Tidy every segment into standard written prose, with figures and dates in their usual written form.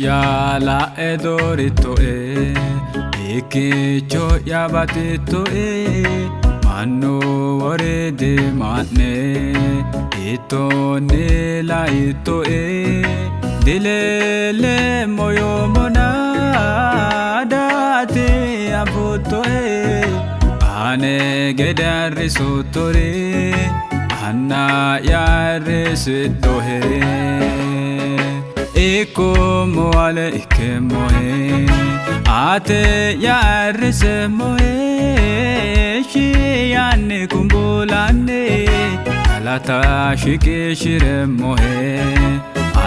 ya la edorito ikicho ya batito mano ore de matne ito ne la ito dilele moyo mona date abuto ane gedari sotore anna ya residohe eko moale ike moe ate ya rese moe shi yanne kumbulane alata shike shire moe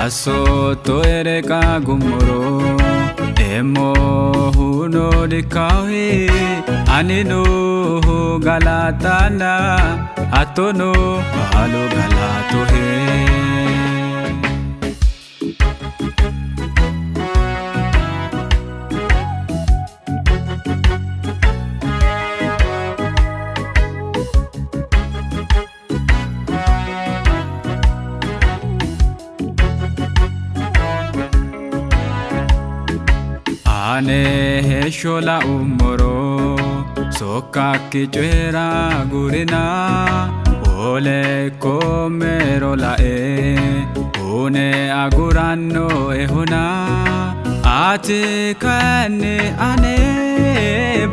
aso to ereka gumoro emo huno dikawe anino galatana atono halo galato he ane heshola umoro soka kichera gurina ole komero la une agurano ehuna ate kane ane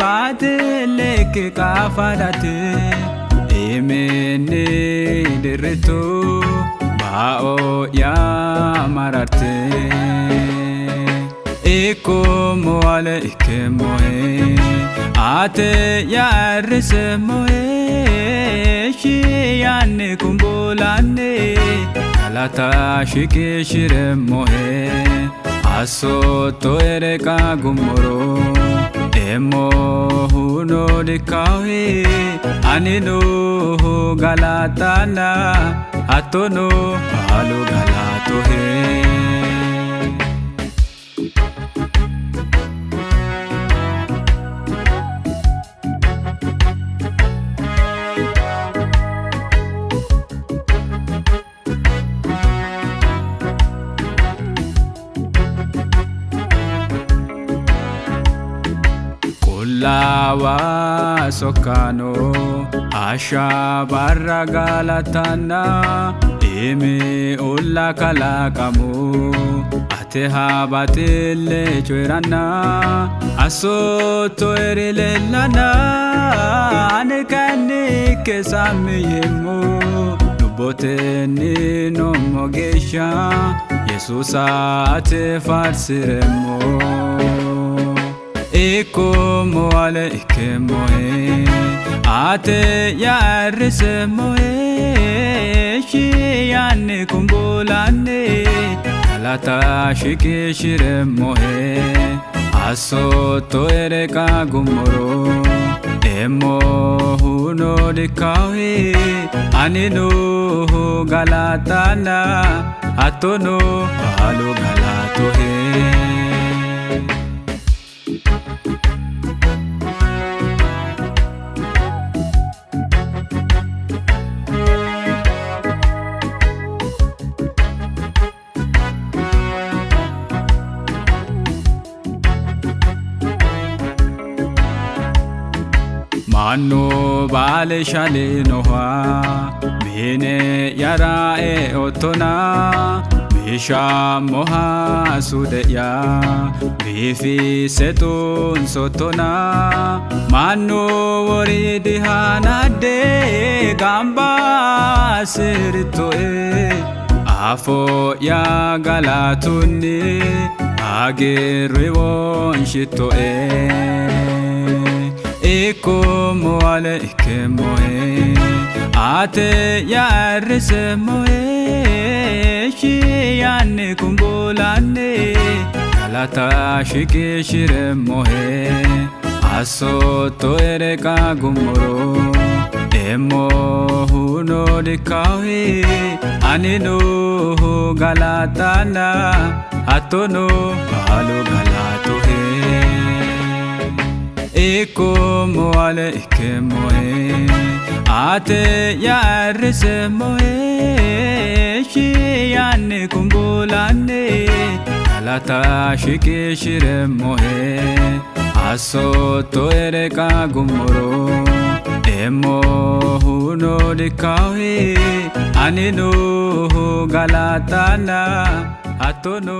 badele ke kafadate emene dereto bao ya mararte eko moale ike moe ate ya rese moe shi yanne kumbulane galata shike shire moe aso to ereka gumoro emo huno dikawe anino galatana atono halo galato he lawa sokano asha barra galatana eme ulla kalakamu ate habatele choirana aso to erilelana anekane kesamiyemo duboteni no mogesha yesusa ate farsiremo eko moale ike moe ate ya rese moe shi yanne kumbulane galata shike shire moe aso to ereka gumoro emo huno dikawe anino galatana atono halo galato he mano bale shale noha mene yara otona misha moha sudeya bifi setun sotona mano wori dihana de gamba sirto afo ya galatuni agere won shito eko moale ike moe ate ya rese moe shi yanne kumbulane galata shike shire moe aso to ereka gumoro emo huno dikawe anino galatana atono halo galato he eko moale ike moe ate ya rese moe shi yanne kumbulane galata shiqishiremmohe assoto ereka gummoro emo huno dikahi aninu galatana atono